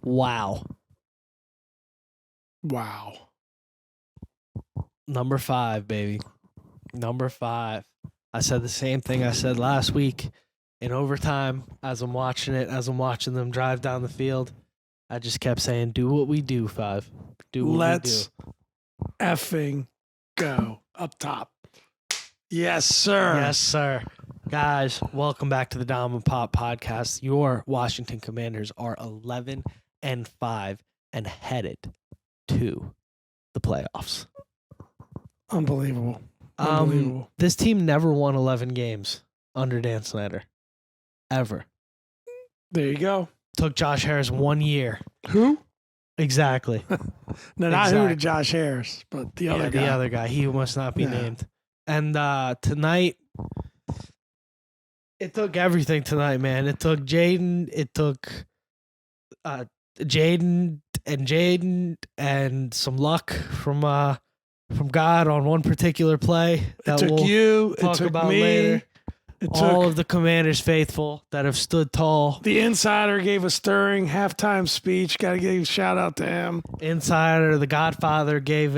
Wow. Number 5, baby. Number 5. I said the same thing I said last week in overtime as I'm watching them drive down the field. I just kept saying, do what we do, 5. Do what Let's effing go up top. Yes, sir. Yes, sir. Guys, welcome back to the Dom and Pop podcast. Your Washington Commanders are 11-5 and headed to the playoffs. Unbelievable. This team never won 11 games under Dan Snyder. Ever. There you go. Took Josh Harris 1 year. Who? Exactly. No, not who to Josh Harris, but the other guy. The other guy. He must not be named. And tonight, it took everything tonight, man. It took Jayden. It took Jayden and some luck from God on one particular play. That it took you. Talk it took about me. Later. All of the Commanders faithful that have stood tall. The insider gave a stirring halftime speech. Got to give a shout out to him. Insider, the Godfather, gave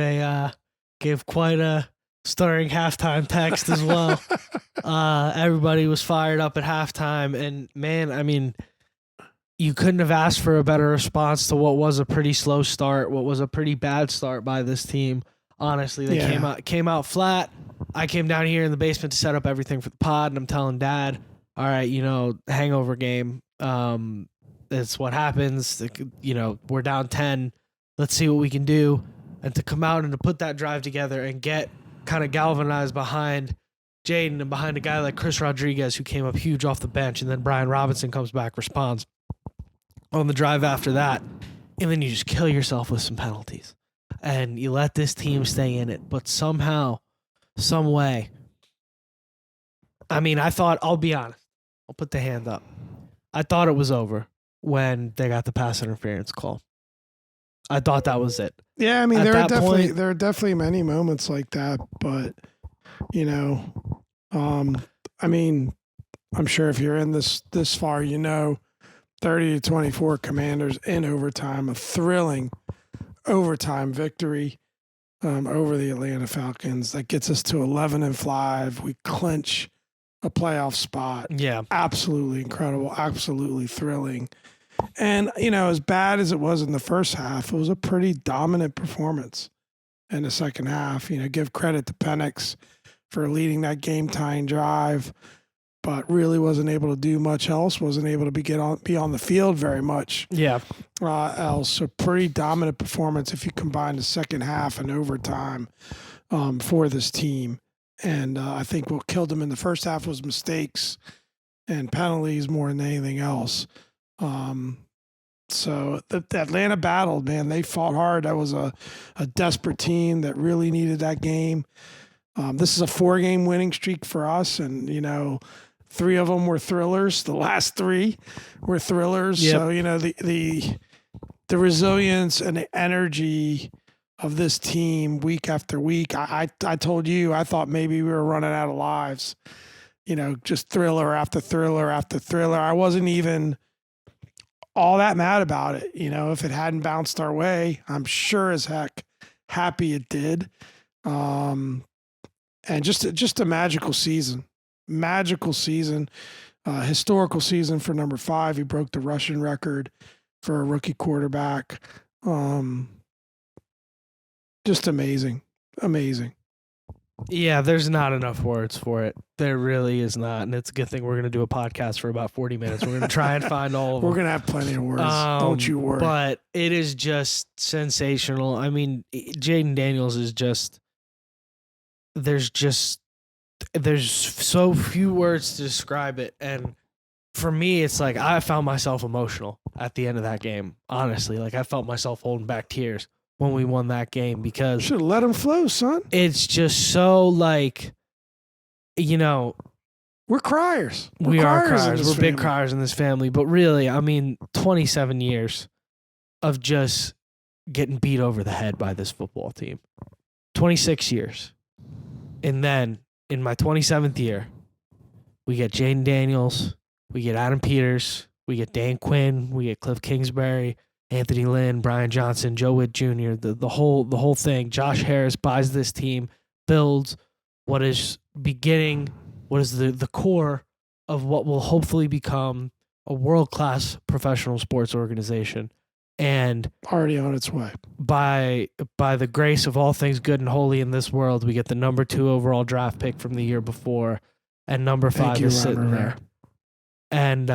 quite a stirring halftime text as well. Everybody was fired up at halftime, and man, I mean, you couldn't have asked for a better response to what was a pretty slow start, what was a pretty bad start by this team. Honestly, they came out flat. I came down here in the basement to set up everything for the pod, and I'm telling Dad, all right, hangover game. It's what happens. We're down 10. Let's see what we can do. And to come out and to put that drive together and get kind of galvanized behind Jayden and behind a guy like Chris Rodriguez, who came up huge off the bench, and then Brian Robinson comes back, responds on the drive after that. And then you just kill yourself with some penalties. And you let this team stay in it. But somehow, some way, I mean, I thought, I'll be honest, I'll put the hand up. I thought it was over when they got the pass interference call. I thought that was it. Yeah, I mean, there are definitely many moments like that, but I mean, I'm sure if you're in this far, 30-24 Commanders in overtime, a thrilling overtime victory over the Atlanta Falcons that gets us to 11-5. We clinch a playoff spot. Yeah, absolutely incredible, absolutely thrilling. And as bad as it was in the first half, it was a pretty dominant performance in the second half. Give credit to Penix for leading that game-tying drive, but really wasn't able to do much else. Wasn't able to be on the field very much. Yeah. Else, so pretty dominant performance if you combine the second half and overtime for this team. And I think what killed them in the first half was mistakes and penalties more than anything else. So the Atlanta battled, man. They fought hard. That was a desperate team that really needed that game. This is a 4-game winning streak for us, and 3 of them were thrillers. The last 3 were thrillers. Yep. So the resilience and the energy of this team week after week. I told you I thought maybe we were running out of lives. Just thriller after thriller after thriller. I wasn't even all that mad about it. If it hadn't bounced our way, I'm sure as heck happy it did. And just a magical season. Historical season for number 5. He broke the rushing record for a rookie quarterback. Just amazing. Yeah, there's not enough words for it. There really is not. And it's a good thing we're going to do a podcast for about 40 minutes. We're going to try and find all of them. We're going to have plenty of words. Don't you worry. But it is just sensational. I mean, Jayden Daniels is just, there's so few words to describe it. And for me, it's like I found myself emotional at the end of that game. Honestly, like I felt myself holding back tears when we won that game because should have let him flow, son. It's just so like, we're criers. We are criers. We're big criers in this family. But really, I mean, 27 years of just getting beat over the head by this football team. 26 years. And then in my 27th year, we get Jayden Daniels, we get Adam Peters, we get Dan Quinn, we get Cliff Kingsbury, Anthony Lynn, Brian Johnson, Joe Witt Jr., the whole thing. Josh Harris buys this team, builds what is the core of what will hopefully become a world-class professional sports organization. And already on its way. By the grace of all things good and holy in this world, we get the number 2 overall draft pick from the year before, and number 5 is sitting there. And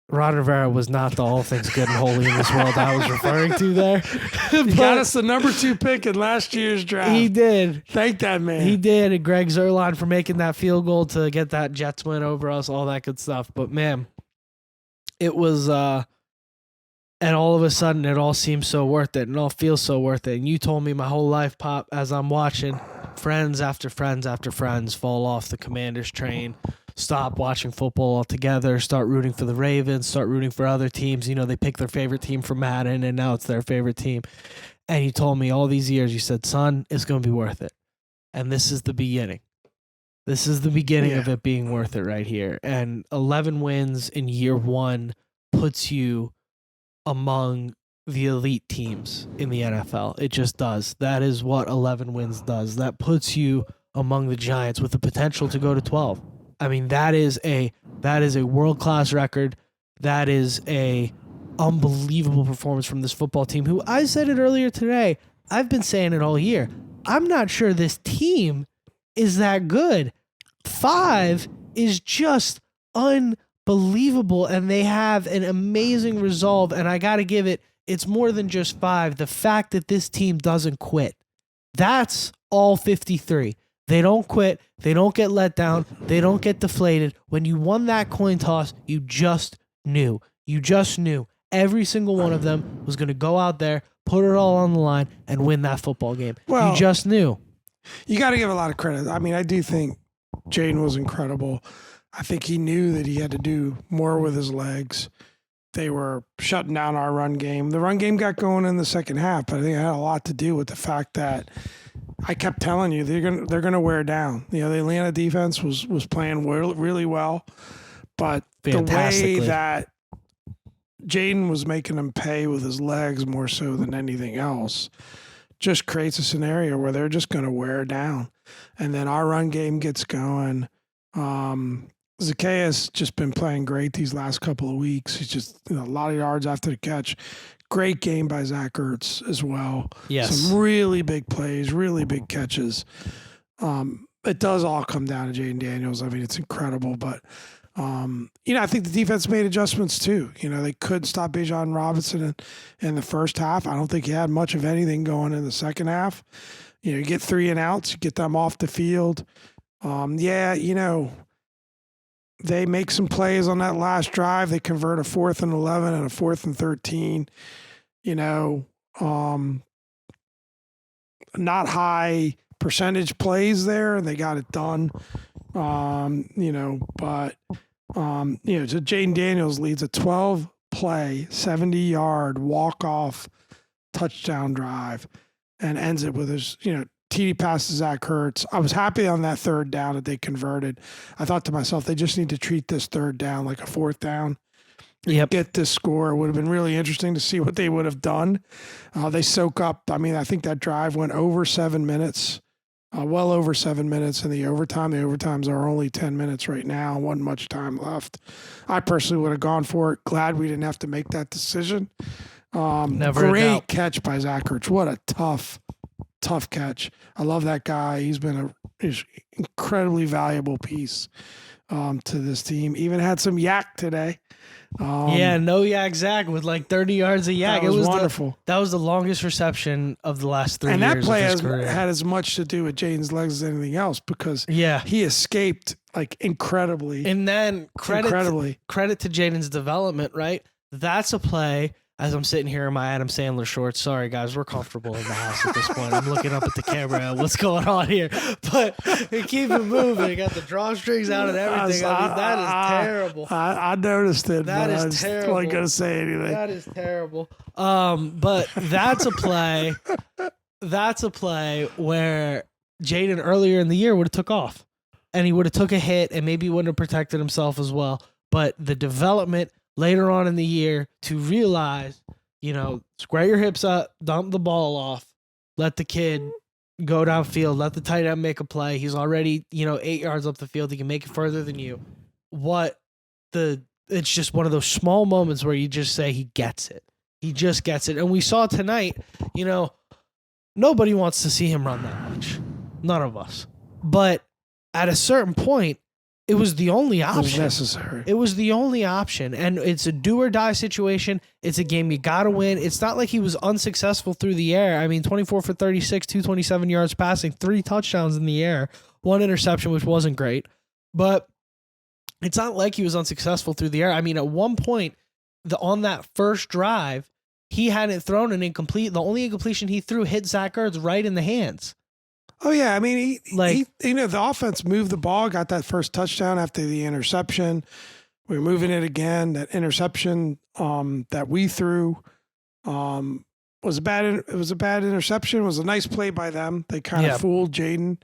Ron Rivera was not the all things good and holy in this world I was referring to there. He got us the number 2 pick in last year's draft. He did. Thank that man. He did. And Greg Zuerlein for making that field goal to get that Jets win over us, all that good stuff. But man, it was, and all of a sudden it all seems so worth it and it all feels so worth it. And you told me my whole life, Pop, as I'm watching friends after friends after friends fall off the Commanders train, stop watching football altogether, start rooting for the Ravens, start rooting for other teams. You know, they pick their favorite team from Madden, and now it's their favorite team. And you told me all these years, you said, son, it's going to be worth it. And this is the beginning. This is the beginning of it being worth it right here. And 11 wins in year 1 puts you among the elite teams in the NFL. It just does. That is what 11 wins does. That puts you among the Giants with the potential to go to 12. I mean, that is a world-class record. That is a unbelievable performance from this football team, who, I said it earlier today, I've been saying it all year. I'm not sure this team is that good. 5 is just unbelievable, and they have an amazing resolve, and I got to give it's more than just 5. The fact that this team doesn't quit. That's all 53. They don't quit. They don't get let down. They don't get deflated. When you won that coin toss, you just knew. You just knew every single one of them was going to go out there, put it all on the line, and win that football game. Well, you just knew. You got to give a lot of credit. I mean, I do think Jayden was incredible. I think he knew that he had to do more with his legs. They were shutting down our run game. The run game got going in the second half, but I think it had a lot to do with the fact that I kept telling you they're gonna wear down. You know, the Atlanta defense was playing really well, but the way that Jayden was making them pay with his legs more so than anything else just creates a scenario where they're just gonna wear down, and then our run game gets going. Zacchaeus just been playing great these last couple of weeks. He's just a lot of yards after the catch. Great game by Zach Ertz as well. Yes. Some really big plays, really big catches. It does all come down to Jayden Daniels. I mean, it's incredible. But, I think the defense made adjustments too. You know, they couldn't stop Bijan Robinson in the first half. I don't think he had much of anything going in the second half. You know, you get 3 and outs, you get them off the field. They make some plays on that last drive. They convert a 4th and 11 and a 4th and 13. Not high percentage plays there, and they got it done. So Jayden Daniels leads a 12-play, 70-yard walk-off touchdown drive and ends it with his, TD pass to Zach Ertz. I was happy on that 3rd down that they converted. I thought to myself, they just need to treat this 3rd down like a 4th down. Yep. Get this score. It would have been really interesting to see what they would have done. They soak up. I mean, I think that drive went over 7 minutes, well over 7 minutes in the overtime. The overtimes are only 10 minutes right now. Wasn't much time left. I personally would have gone for it. Glad we didn't have to make that decision. Great catch by Zach Ertz. What a tough catch. I love that guy. He's been an incredibly valuable piece to this team. Even had some yak today. No yak Zach with like 30 yards of yak. It was wonderful. That was the longest reception of the last 3 years. And that play of his career. Had as much to do with Jayden's legs as anything else because he escaped like incredibly. And then credit to Jayden's development, right? That's a play. As I'm sitting here in my Adam Sandler shorts, sorry guys, we're comfortable in the house at this point. I'm looking up at the camera. What's going on here? But keep it moving. Got the drawstrings out and everything. That is terrible. I noticed it. That is terrible. I wasn't going to say anything. That is terrible. But that's a play. That's a play where Jayden earlier in the year would have took off, and he would have took a hit, and maybe he wouldn't have protected himself as well. But the development later on in the year to realize square your hips up, dump the ball off, let the kid go downfield, let the tight end make a play. He's already, 8 yards up the field. He can make it further than you. It's just one of those small moments where you just say he gets it. He just gets it. And we saw tonight, nobody wants to see him run that much. None of us. But at a certain point, it was the only option. It was necessary. It was the only option. And it's a do or die situation. It's a game you got to win. It's not like he was unsuccessful through the air. I mean, 24 for 36, 227 yards passing, 3 touchdowns in the air, 1 interception, which wasn't great. But it's not like he was unsuccessful through the air. I mean, at one point, on that first drive, he hadn't thrown an incomplete. The only incompletion he threw hit Zach Ertz right in the hands. Oh, yeah. I mean, the offense moved the ball, got that first touchdown after the interception. We were moving it again. That interception that we threw was a bad interception. It was a nice play by them. They kind of fooled Jayden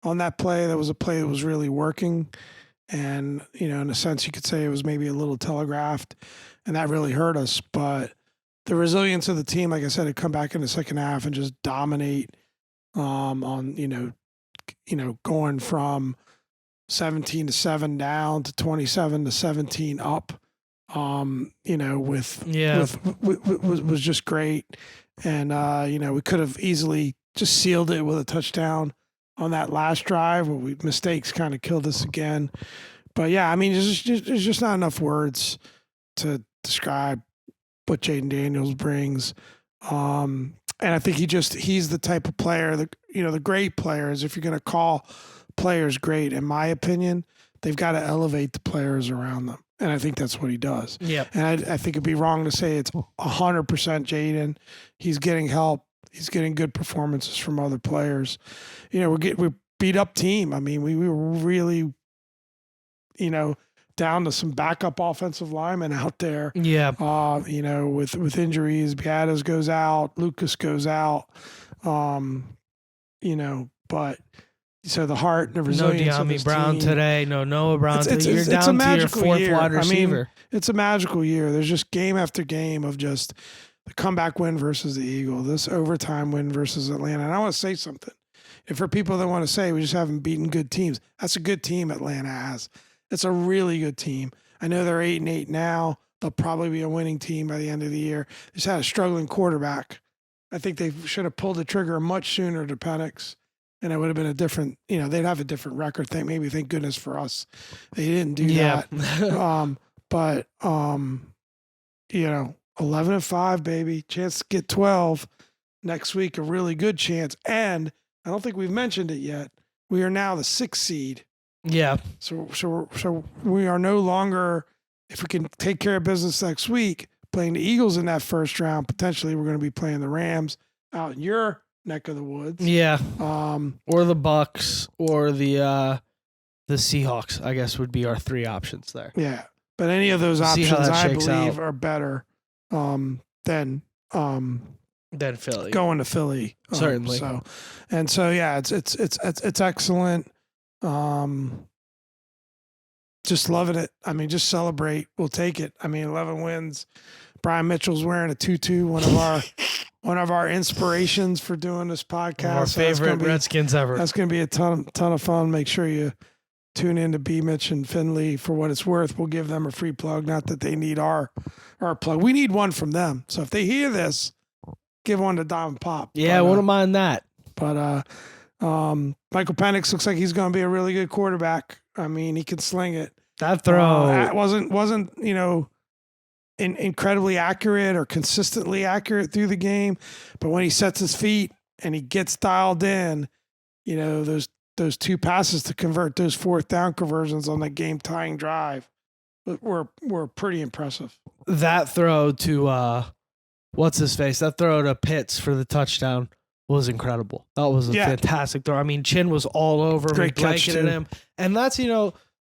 on that play. That was a play that was really working. And, in a sense, you could say it was maybe a little telegraphed, and that really hurt us. But the resilience of the team, like I said, had come back in the second half and just dominate on going from 17-7 down to 27-17 up. Was just great, and we could have easily just sealed it with a touchdown on that last drive where mistakes kind of killed us again. But yeah, I mean, there's just not enough words to describe what Jayden Daniels brings. And I think he's the type of player that, the great players, if you're going to call players great, in my opinion, they've got to elevate the players around them. And I think that's what he does. Yeah. And I think it'd be wrong to say it's 100% Jayden. He's getting help. He's getting good performances from other players. We're beat up team. I mean, we were really, down to some backup offensive linemen out there. Yeah. With injuries, Beatas goes out, Lucas goes out. But so the heart and the resilience of this Brown team, today. No Noah Brown. You're it's down a to your 4th year. wide receiver. I mean, it's a magical year. There's just game after game of just the comeback win versus the Eagle, this overtime win versus Atlanta. And I want to say something. And for people that want to say we just haven't beaten good teams, that's a good team Atlanta has. It's a really good team. I know they're 8-8 now. They'll probably be a winning team by the end of the year. They just had a struggling quarterback. I think they should have pulled the trigger much sooner to Penix, and it would have been a different, they'd have a different record. Thank goodness for us. They didn't do that. 11-5, baby. Chance to get 12 next week, a really good chance. And I don't think we've mentioned it yet. We are now the 6th seed. Yeah. So we are no longer, if we can take care of business next week, playing the Eagles in that first round. Potentially, we're going to be playing the Rams out in your neck of the woods. Yeah. Or the Bucks or the Seahawks, I guess, would be our 3 options there. Yeah. But any of those options, I believe, are better than Philly. Going to Philly. Certainly. Yeah, it's excellent. Just loving it. I mean, just celebrate. We'll take it. I mean, 11 wins. Brian Mitchell's wearing a tutu, one of our inspirations for doing this podcast. Our favorite Redskins ever. That's going to be a ton of fun. Make sure you tune in to B. Mitch and Finley for what it's worth. We'll give them a free plug. Not that they need our plug. We need one from them. So if they hear this, give one to Dom and Pop. Yeah, I wouldn't mind that. But Michael Penix looks like he's going to be a really good quarterback. I mean, he can sling it. That throw wasn't incredibly accurate or consistently accurate through the game, but when he sets his feet and he gets dialed in, those 2 passes to convert those 4th down conversions on that game tying drive were pretty impressive. That throw to what's his face? That throw to Pitts for the touchdown was incredible. That was a fantastic throw. I mean, Chin was all over him, blanketed him, and that's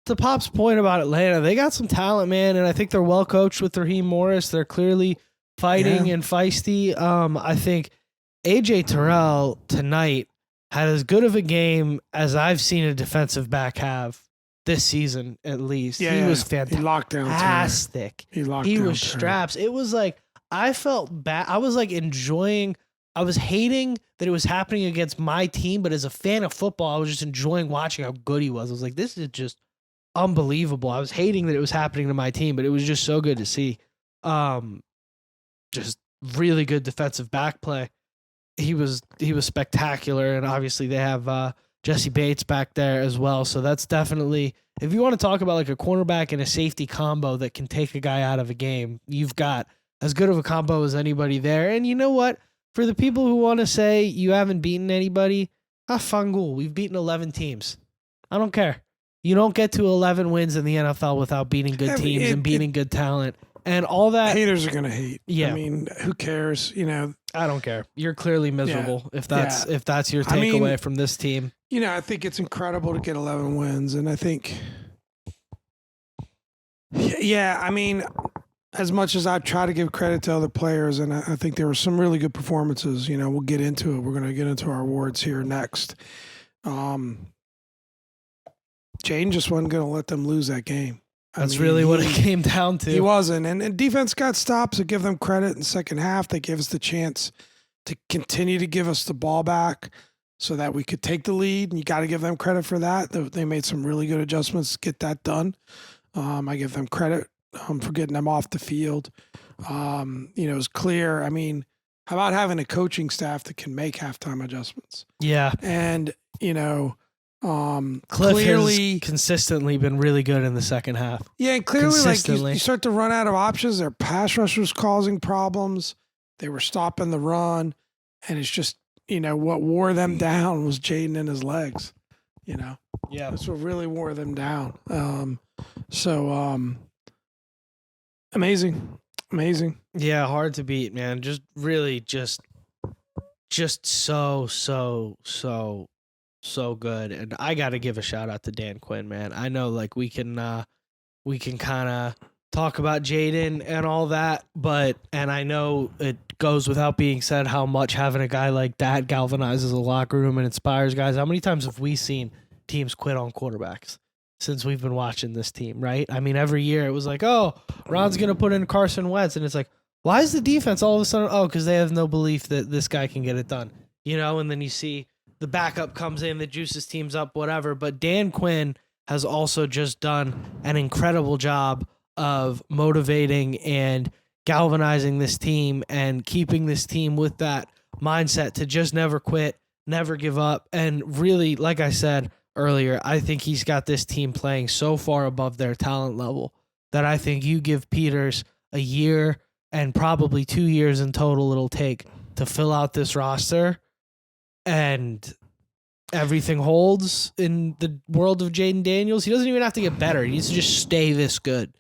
to Pop's point about Atlanta, they got some talent, man, and I think they're well coached with Raheem Morris. They're clearly fighting and feisty. I think AJ Terrell tonight had as good of a game as I've seen a defensive back have this season, at least. He was fantastic. He locked down. He was straps. It was like I felt bad. I was like enjoying. I was hating that it was happening against my team, but as a fan of football, I was just enjoying watching how good he was. I was like, this is just unbelievable. I was hating that it was happening to my team, but it was just so good to see. Just really good defensive back play. He was spectacular, and obviously they have Jesse Bates back there as well. So that's definitely, if you want to talk about like a cornerback and a safety combo that can take a guy out of a game, you've got as good of a combo as anybody there. And you know what? For the people who want to say you haven't beaten anybody, fangul. We've beaten 11 teams. I don't care. You don't get to 11 wins in the NFL without beating good teams and beating good talent. And all that. Haters are going to hate. Yeah. I mean, who cares? You know, I don't care. You're clearly miserable if that's your takeaway from this team. You know, I think it's incredible to get 11 wins. And I think, I mean, as much as I try to give credit to other players, and I think there were some really good performances, you know, we'll get into it. We're going to get into our awards here next. Jayden just wasn't going to let them lose that game. That's really what it came down to. He wasn't. And defense got stops. To give them credit in the second half. They gave us the chance to continue to give us the ball back so that we could take the lead. And you got to give them credit for that. They made some really good adjustments to get that done. I give them credit for getting them off the field. You know, it was clear. I mean, how about having a coaching staff that can make halftime adjustments? Yeah. And, you know, Cliff clearly has consistently been really good in the second half. Yeah, and clearly, like you start to run out of options. Their pass rush was causing problems. They were stopping the run, and it's just, you know, what wore them down was Jayden and his legs. You know, that's what really wore them down. Amazing. Yeah, hard to beat, man. Just really, just so good. And I got to give a shout out to Dan Quinn, man. I know like we can kind of talk about Jayden and all that, and I know it goes without being said how much having a guy like that galvanizes a locker room and inspires guys. How many times have we seen teams quit on quarterbacks since we've been watching this team, right? I mean, every year it was like, oh, Ron's going to put in Carson Wentz. And it's like, why is the defense all of a sudden, oh, because they have no belief that this guy can get it done, you know? And then you see the backup comes in that juices teams up, whatever. But Dan Quinn has also just done an incredible job of motivating and galvanizing this team and keeping this team with that mindset to just never quit, never give up. And really, like I said earlier, I think he's got this team playing so far above their talent level that I think you give Peters a year and probably 2 years in total it'll take to fill out this roster, and everything holds in the world of Jayden Daniels. He doesn't even have to get better. He needs to just stay this good.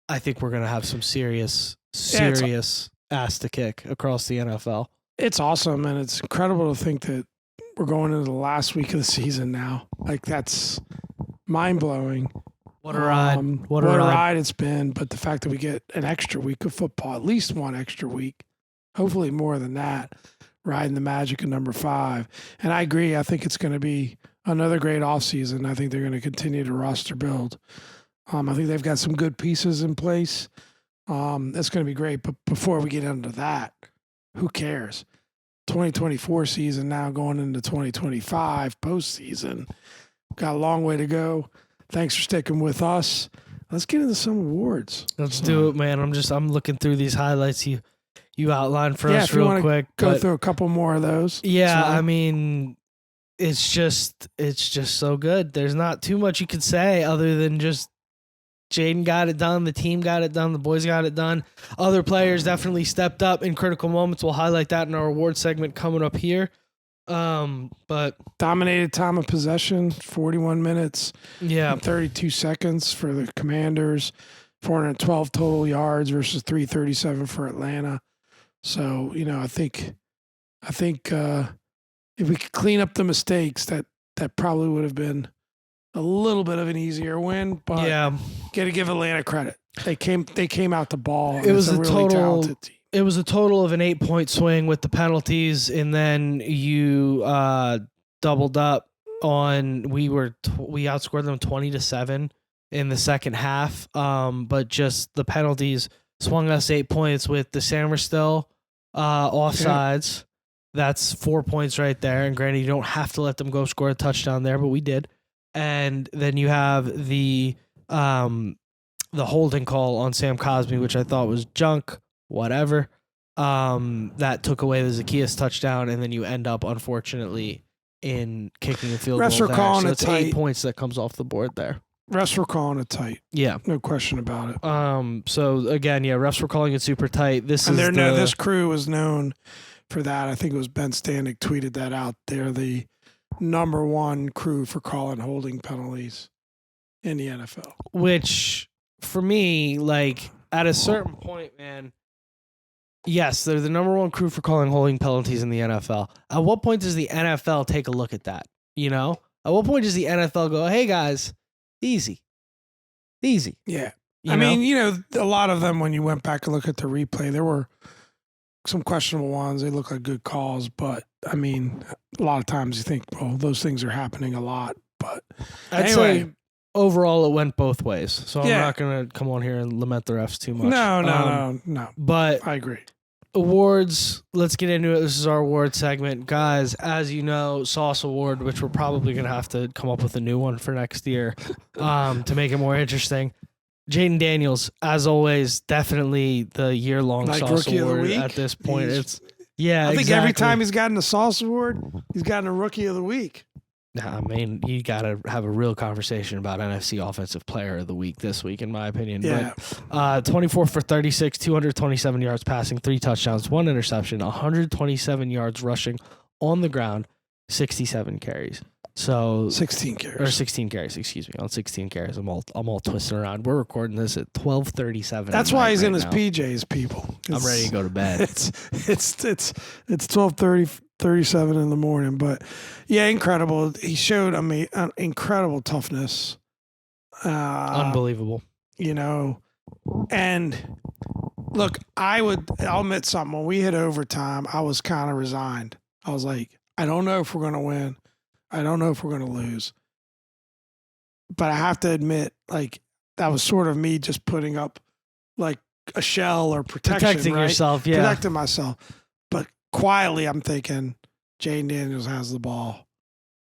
I think we're going to have some serious ass to kick across the NFL. It's awesome, and it's incredible to think that we're going into the last week of the season now. Like, that's mind-blowing. What a ride. What a ride it's been, but the fact that we get an extra week of football, at least one extra week, hopefully more than that, riding the magic of number 5. And I agree. I think it's going to be another great offseason. I think they're going to continue to roster build. I think they've got some good pieces in place. That's going to be great. But before we get into that, who cares? 2024 season now going into 2025 postseason. Got a long way to go. Thanks for sticking with us. Let's get into some awards. Let's do it, man. I'm looking through these highlights you outlined for us real quick. Go through a couple more of those. Yeah, I mean, it's just so good. There's not too much you could say other than just Jayden got it done, the team got it done, the boys got it done. Other players definitely stepped up in critical moments. We'll highlight that in our award segment coming up here. But dominated time of possession, 41 minutes, and 32 seconds for the Commanders, 412 total yards versus 337 for Atlanta. So, you know, I think if we could clean up the mistakes, that probably would have been a little bit of an easier win. But got to give Atlanta credit. They came out to ball. It was a really total talented team. It was a total of an 8-point swing with the penalties, and then you doubled up on. We outscored them 20-7 in the second half. But just the penalties swung us 8 points with the Samerstill offsides. That's 4 points right there. And granted, you don't have to let them go score a touchdown there, but we did. And then you have the holding call on Sam Cosmi, which I thought was junk, whatever. That took away the Zacchaeus touchdown, and then you end up, unfortunately, in kicking a field goal there. Calling so it it's tight. 8 points that comes off the board there. Refs were calling it tight. Yeah. No question about it. So, again, refs were calling it super tight. This crew was known for that. I think it was Ben Stanek tweeted that out. They're the number one crew for calling holding penalties in the NFL. Which, for me, like, at a certain point, man, yes, they're the number one crew for calling holding penalties in the NFL. At what point does the NFL take a look at that? At what point does the NFL go, hey, guys, easy? Yeah. I mean, a lot of them, when you went back and look at the replay, there were some questionable ones. They look like good calls, but I mean, a lot of times you think, well, those things are happening a lot. But I'd say overall it went both ways. So I'm not going to come on here and lament the refs too much. No. But I agree. Awards, let's get into it. This is our award segment. Guys, as you know, Sauce Award, which we're probably going to have to come up with a new one for next year to make it more interesting. Jayden Daniels, as always, definitely the year-long Sauce Award at this point. I think every time he's gotten a Sauce Award, he's gotten a Rookie of the Week. Nah, I mean, you got to have a real conversation about NFC Offensive Player of the Week this week, in my opinion. Yeah. But 24 for 36, 227 yards passing, 3 touchdowns, 1 interception, 127 yards rushing on the ground, 67 carries. So 16 carries. Or 16 carries, excuse me. On 16 carries. I'm all twisting around. We're recording this at 12:37. That's why he's in his PJs, people. I'm ready to go to bed. It's 12:37 in the morning, but yeah, incredible. He showed incredible toughness. Unbelievable. And look, I'll admit something. When we hit overtime, I was kind of resigned. I was like, I don't know if we're going to win. I don't know if we're going to lose. But I have to admit, like, that was sort of me just putting up like a shell or protecting yourself, protecting myself. But quietly, I'm thinking Jayden Daniels has the ball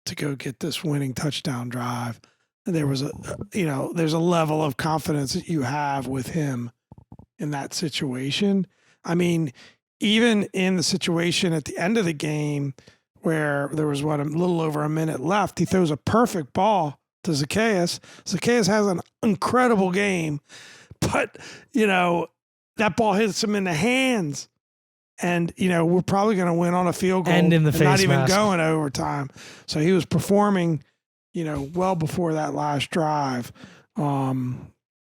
to go get this winning touchdown drive. And there was there's a level of confidence that you have with him in that situation. I mean, even in the situation at the end of the game where there was a little over a minute left, he throws a perfect ball to Zacchaeus. Zacchaeus has an incredible game, but that ball hits him in the hands. And, we're probably going to win on a field goal and in the face not even mask. going overtime. So he was performing, well before that last drive. It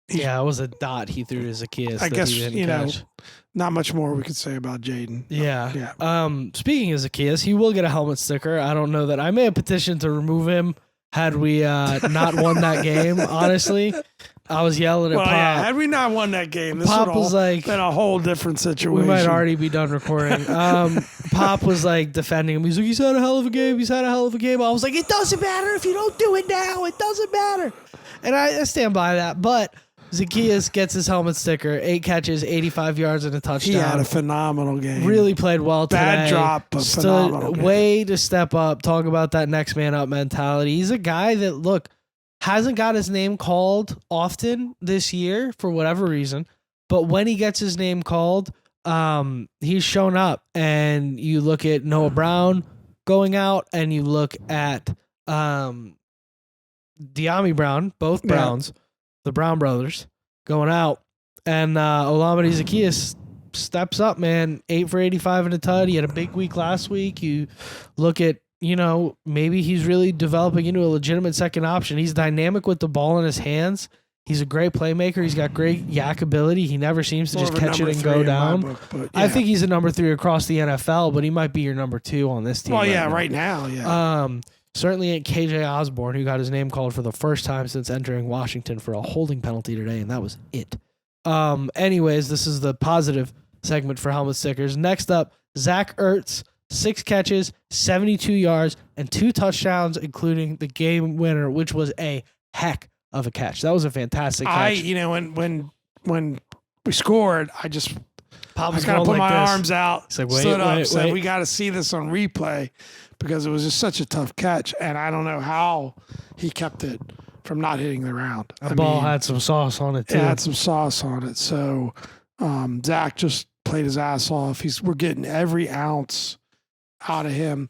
was a dot he threw to Zacchaeus. I guess, he didn't catch. Not much more we could say about Jayden. Yeah. Speaking of Zacchaeus, he will get a helmet sticker. I don't know that. I may have petitioned to remove him had we not won that game, honestly. I was yelling at Pop. Yeah, had we not won that game, this Pop would was like, been a whole different situation. We might already be done recording. Pop was like defending him. He's like, he's had a hell of a game. I was like, it doesn't matter if you don't do it now. It doesn't matter. And I stand by that. But Zacchaeus gets his helmet sticker, 8 catches, 85 yards, and a touchdown. He had a phenomenal game. Really played well today. Bad drop, but phenomenal game. Way to step up. Talk about that next man up mentality. He's a guy that, look, hasn't got his name called often this year for whatever reason. But when he gets his name called, he's shown up. And you look at Noah Brown going out, and you look at De'Ami Brown, both Browns. The Brown brothers going out, and Olamide Zacchaeus steps up, man. 8 for 85 and a tud. He had a big week last week. You look at, maybe he's really developing into a legitimate second option. He's dynamic with the ball in his hands. He's a great playmaker. He's got great yak ability. He never seems to just catch it and go down. Book, yeah. I think he's a number 3 across the NFL, but he might be your number 2 on this team. Well, right now. Certainly ain't KJ Osborne, who got his name called for the first time since entering Washington for a holding penalty today, and that was it. Anyways, this is the positive segment for helmet stickers. Next up, Zach Ertz, 6 catches, 72 yards, and 2 touchdowns, including the game winner, which was a heck of a catch. That was a fantastic catch. When we scored, I Pop was kind of going put like my this. arms out, He's like, stood up, said, wait. we got to see this on replay because it was just such a tough catch. And I don't know how he kept it from not hitting the ground. The ball had some sauce on it, too. It had some sauce on it. So Zach just played his ass off. We're getting every ounce out of him.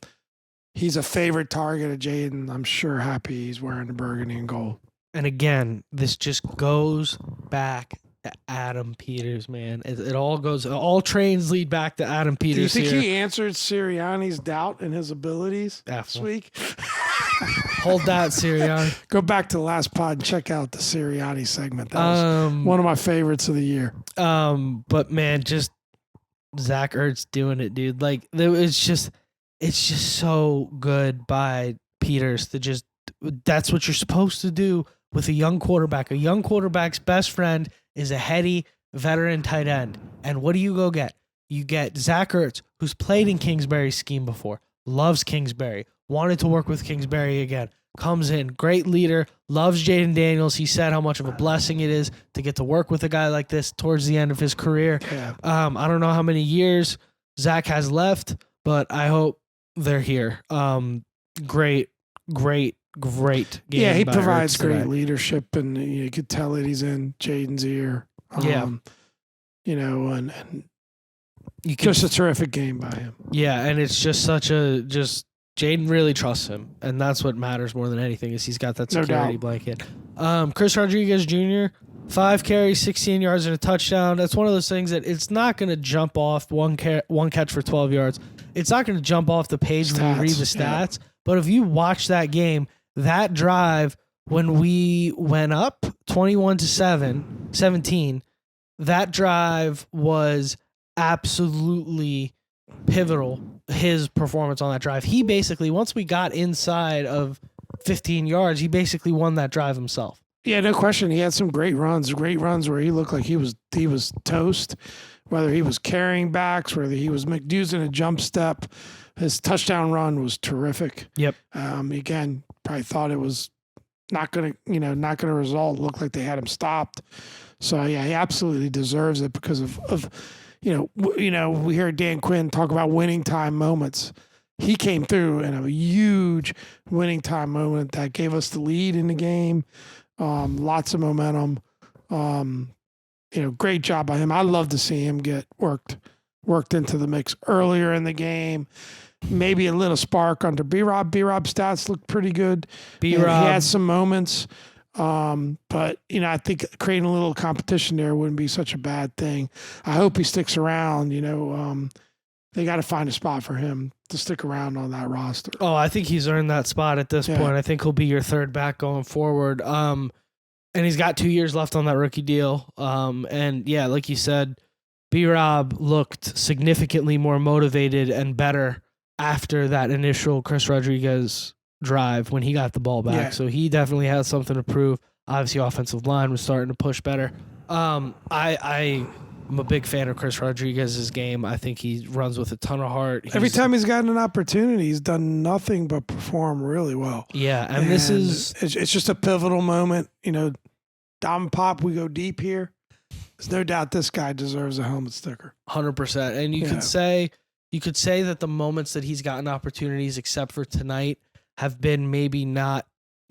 He's a favorite target of Jayden. I'm sure happy he's wearing the burgundy and gold. And again, this just goes back to Adam Peters, man. It all trains lead back to Adam Peters. Do you think here. he answered Sirianni's doubt in his abilities this week? Hold that, Sirianni. Go back to the last pod and check out the Sirianni segment. That was one of my favorites of the year. But man, just Zach Ertz doing it, dude. Like it's just so good by Peters to just. That's what you're supposed to do with a young quarterback. A young quarterback's best friend is a heady veteran tight end. And what do you go get? You get Zach Ertz, who's played in Kingsbury's scheme before, loves Kingsbury, wanted to work with Kingsbury again, comes in, great leader, loves Jayden Daniels. He said how much of a blessing it is to get to work with a guy like this towards the end of his career. Yeah. I don't know how many years Zach has left, but I hope they're here. Great game. Yeah, he by provides Ertz great tonight. leadership, and you could tell that he's in Jayden's ear. And just a terrific game by him. Yeah, and it's just Jayden really trusts him, and that's what matters more than anything is he's got that security blanket. Chris Rodriguez Jr., 5 carries, 16 yards, and a touchdown. That's one of those things that it's not going to jump off one catch for 12 yards. It's not going to jump off the page when you read the stats. Yeah. But if you watch that game, that drive when we went up 21-17, that drive was absolutely pivotal. His performance on that drive. He basically, once we got inside of 15 yards, he basically won that drive himself. Yeah, no question. He had some great runs where he looked like he was toast, whether he was carrying backs, whether he was using a jump step. His touchdown run was terrific. Yep. Again, probably thought it was not going to result. It looked like they had him stopped. So yeah, he absolutely deserves it because of we hear Dan Quinn talk about winning time moments. He came through in a huge winning time moment that gave us the lead in the game. Lots of momentum. Great job by him. I love to see him get worked into the mix earlier in the game. Maybe a little spark under B-Rob. B-Rob's stats looked pretty good. B-Rob. He had some moments. But I think creating a little competition there wouldn't be such a bad thing. I hope he sticks around. They got to find a spot for him to stick around on that roster. Oh, I think he's earned that spot at this point. I think he'll be your third back going forward. And he's got 2 years left on that rookie deal. And yeah, like you said, B-Rob looked significantly more motivated and better after that initial Chris Rodriguez drive when he got the ball back. Yeah. So he definitely has something to prove. Obviously, offensive line was starting to push better. I'm a big fan of Chris Rodriguez's game. I think he runs with a ton of heart. Every time he's gotten an opportunity, he's done nothing but perform really well. Yeah, and it's just a pivotal moment. Dom Pop, we go deep here. There's no doubt this guy deserves a helmet sticker. 100%. And you could say that the moments that he's gotten opportunities, except for tonight, have been maybe not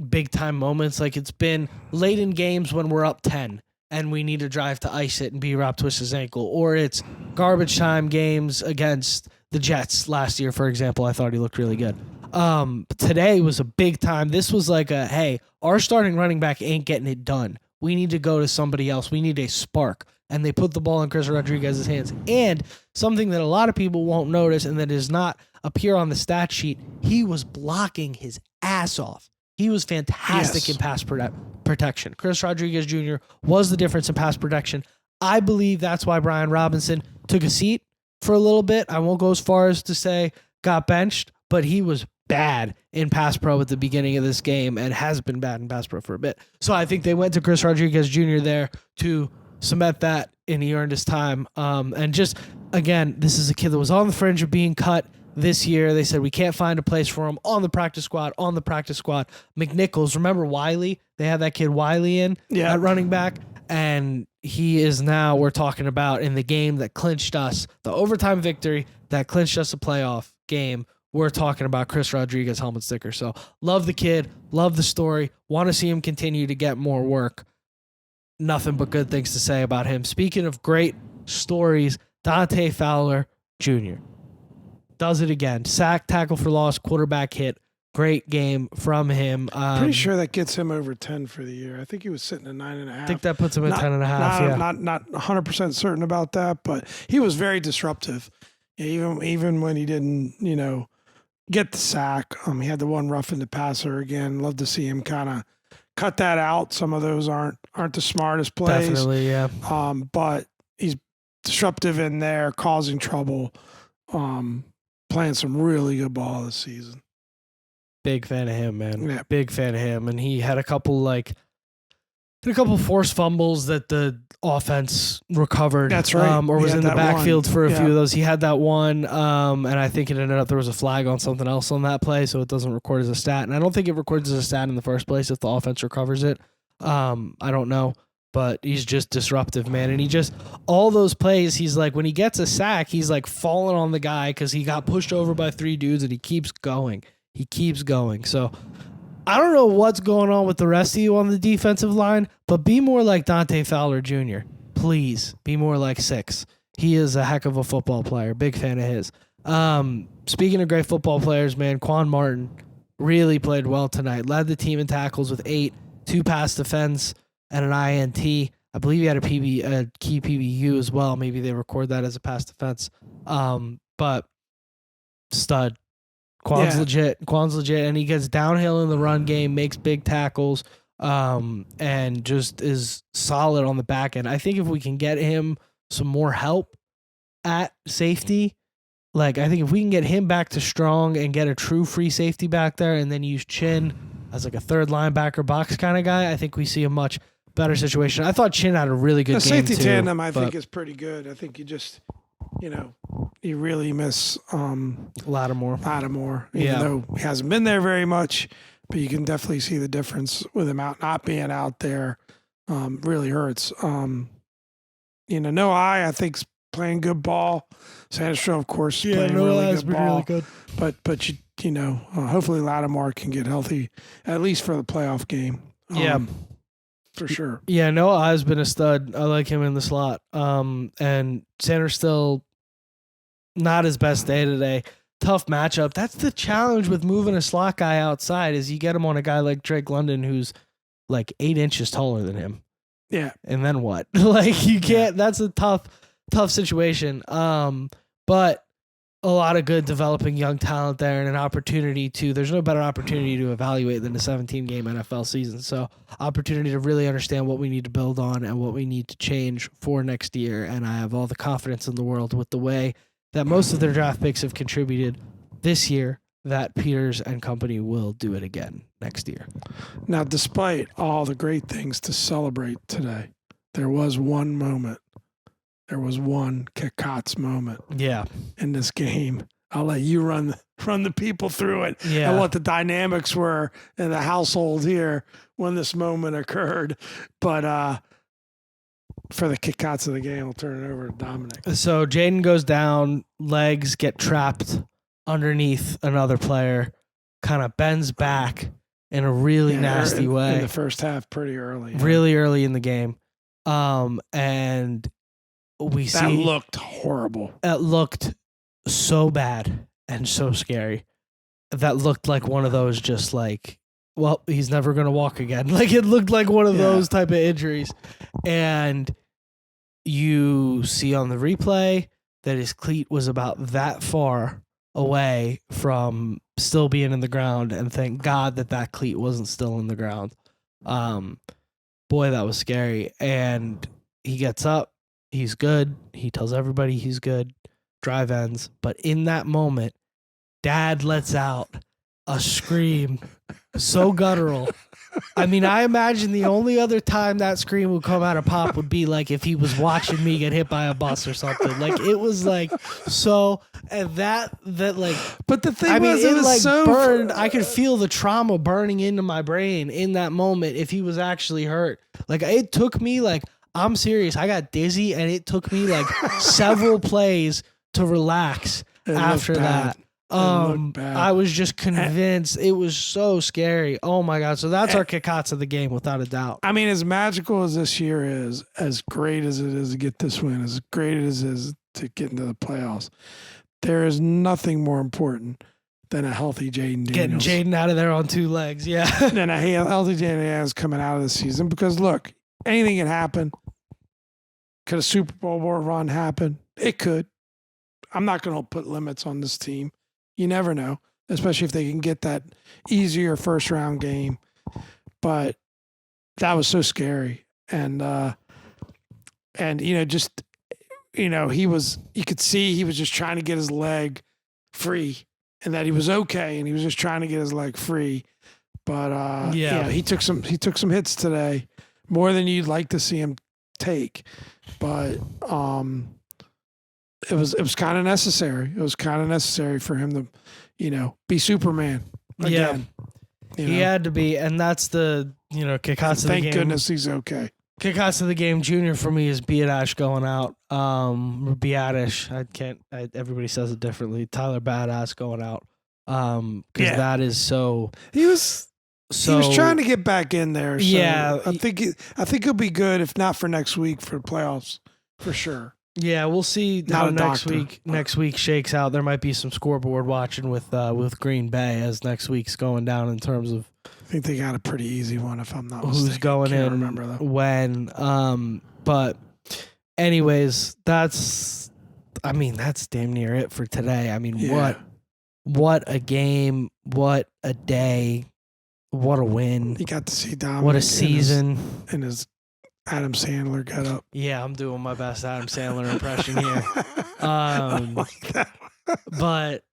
big time moments. Like it's been late in games when we're up 10 and we need to drive to ice it and B-Rob twists his ankle, or it's garbage time games against the Jets last year, for example. I thought he looked really good. But today was a big time. This was like hey, our starting running back ain't getting it done. We need to go to somebody else. We need a spark. And they put the ball in Chris Rodriguez's hands. And something that a lot of people won't notice and that does not appear on the stat sheet, he was blocking his ass off. He was fantastic in pass protection. Chris Rodriguez Jr. was the difference in pass protection. I believe that's why Brian Robinson took a seat for a little bit. I won't go as far as to say got benched, but he was bad in pass pro at the beginning of this game and has been bad in pass pro for a bit. So I think they went to Chris Rodriguez Jr. there to cement that, and he earned his time. And just, again, this is a kid that was on the fringe of being cut this year. They said we can't find a place for him on the practice squad. McNichols, remember Wiley? They had that kid Wiley in at running back, and he is now, we're talking about in the game that clinched us, the overtime victory that clinched us a playoff game. We're talking about Chris Rodriguez helmet sticker. So love the kid, love the story, want to see him continue to get more work. Nothing but good things to say about him. Speaking of great stories, Dante Fowler Jr. does it again. Sack, tackle for loss, quarterback hit. Great game from him. Pretty sure that gets him over 10 for the year. I think he was sitting at 9.5. I think that puts him at 10.5. Not 100% certain about that, but he was very disruptive. Even when he didn't, get the sack. He had the one roughing the passer again. Love to see him kind of cut that out. Some of those aren't the smartest plays. Definitely, yeah. But he's disruptive in there, causing trouble, playing some really good ball this season. Big fan of him, man. Yeah. Big fan of him. And he had a couple forced fumbles that the offense recovered. That's right. Or was in the backfield for a few of those. He had that one, and I think it ended up there was a flag on something else on that play, so it doesn't record as a stat. And I don't think it records as a stat in the first place if the offense recovers it. I don't know. But he's just disruptive, man. And he just, all those plays, he's like, when he gets a sack, he's like falling on the guy because he got pushed over by 3 dudes and he keeps going. He keeps going. So I don't know what's going on with the rest of you on the defensive line, but be more like Dante Fowler Jr. Please be more like 6. He is a heck of a football player. Big fan of his. Speaking of great football players, man, Quan Martin really played well tonight. Led the team in tackles with 8, 2 pass defense, and an INT. I believe he had a key PBU as well. Maybe they record that as a pass defense. But stud. Quan's legit, and he gets downhill in the run game, makes big tackles, and just is solid on the back end. I think if we can get him some more help at safety, I think if we can get him back to strong and get a true free safety back there and then use Chin as like a third linebacker box kind of guy, I think we see a much better situation. I thought Chin had a really good game too. The safety tandem, I think, is pretty good. I think you just, you really miss Lattimore, even though he hasn't been there very much, but you can definitely see the difference with him not being out there. Really hurts. Noah, I think, is playing good ball. Sandstrom, of course, playing really good ball. Really good. But hopefully Lattimore can get healthy at least for the playoff game. For sure. Yeah, Noah has been a stud. I like him in the slot. And Sanders still not his best day today. Tough matchup. That's the challenge with moving a slot guy outside is you get him on a guy like Drake London who's like 8 inches taller than him. Yeah. And then what? You can't. That's a tough situation. But a lot of good developing young talent there and an opportunity there's no better opportunity to evaluate than a 17-game NFL season. So opportunity to really understand what we need to build on and what we need to change for next year. And I have all the confidence in the world with the way that most of their draft picks have contributed this year that Peters and company will do it again next year. Now, despite all the great things to celebrate today, there was one moment. There was one Kikat's moment. Yeah. In this game. I'll let you run the people through it and what the dynamics were in the household here when this moment occurred. But for the Kikats of the game, I'll turn it over to Dominic. So Jayden goes down, legs get trapped underneath another player, kind of bends back in a really nasty way. In the first half, pretty early. Really early in the game. And we see... That looked horrible. It looked so bad and so scary. That looked like one of those just like, well, he's never going to walk again. It looked like one of those type of injuries. And you see on the replay that his cleat was about that far away from still being in the ground, and thank God that cleat wasn't still in the ground. Boy, that was scary. And he gets up. He's good. He tells everybody he's good. Drive ends. But in that moment, Dad lets out a scream so guttural. I mean, I imagine the only other time that scream would come out of Pop would be like if he was watching me get hit by a bus or something. It was so, and that But the thing it was so burned. I could feel the trauma burning into my brain in that moment if he was actually hurt. It took me I'm serious. I got dizzy, and it took me like several plays to relax after that. I was just convinced it was so scary. Oh my God. So that's our kick-outs of the game, without a doubt. I mean, as magical as this year is, as great as it is to get this win, as great as it is to get into the playoffs, there is nothing more important than a healthy Jayden Daniels. Getting Jayden out of there on 2 legs, yeah. Than a healthy Jayden Daniels coming out of the season. Because look, anything can happen. Could a Super Bowl run happen? It could. I'm not going to put limits on this team. You never know, especially if they can get that easier first round game. But that was so scary. And you could see he was just trying to get his leg free, and that he was okay, and he was just trying to get his leg free. But he took some hits today, more than you'd like to see him take. But it was kind of necessary. It was kind of necessary for him to, be Superman again. Yeah, he had to be, and that's the kick-outs of the game. Thank goodness he's okay. Kick-outs of the game, Junior, for me is Biadash going out. Biadash, everybody says it differently. Tyler Badass going out. Because that is so. He was trying to get back in there. So yeah, I think he'll be good, if not for next week, for playoffs for sure. Yeah, we'll see how next week shakes out. There might be some scoreboard watching with Green Bay as next week's going down in terms of. I think they got a pretty easy one, if I'm not mistaken. Who's going in? Remember that. When? But anyways, that's damn near it for today. I mean, what a game! What a day! What a win! You got to see Dominic. What a season! And his Adam Sandler got up. Yeah, I'm doing my best Adam Sandler impression here. I like that. But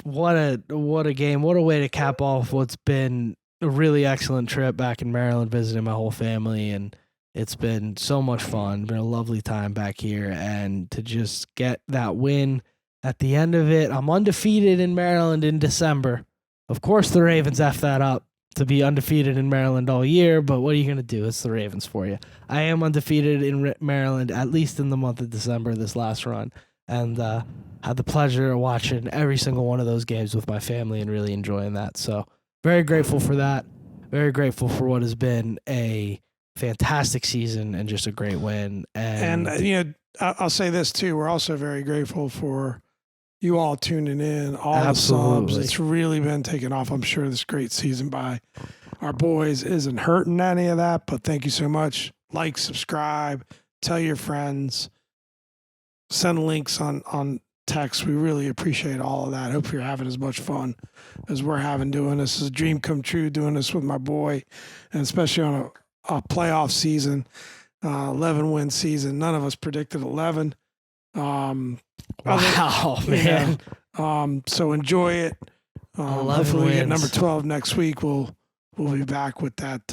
what a game. What a way to cap off what's been a really excellent trip back in Maryland, visiting my whole family, and it's been so much fun. Been a lovely time back here, and to just get that win at the end of it. I'm undefeated in Maryland in December. Of course the Ravens F that up to be undefeated in Maryland all year, but what are you going to do? It's the Ravens for you. I am undefeated in Maryland, at least in the month of December, this last run, and had the pleasure of watching every single one of those games with my family and really enjoying that. So very grateful for that. Very grateful for what has been a fantastic season and just a great win. And I'll say this too. We're also very grateful for you all tuning in, all the subs. It's really been taken off. I'm sure this great season by our boys isn't hurting any of that, but thank you so much. Like, subscribe, tell your friends, send links on text. We really appreciate all of that. Hope you're having as much fun as we're having doing this. It's a dream come true doing this with my boy, and especially on a playoff season, 11-win season. None of us predicted 11. Wow, man. So enjoy it. Hopefully we get number 12 next week. We'll be back with that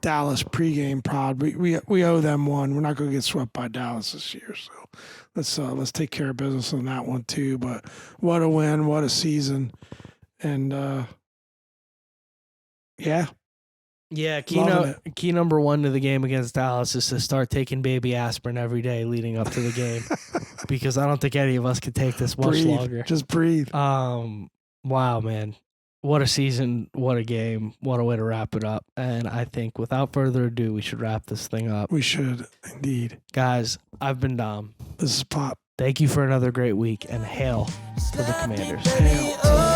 Dallas pregame pod. We owe them one. We're not going to get swept by Dallas this year, so let's take care of business on that one too. But what a win, what a season, and Yeah, key number 1 to the game against Dallas is to start taking baby aspirin every day leading up to the game, because I don't think any of us could take this much longer. Just breathe. Wow, man. What a season, what a game, what a way to wrap it up. And I think without further ado, we should wrap this thing up. We should, indeed. Guys, I've been Dom. This is Pop. Thank you for another great week, and hail to the Commanders. Hail.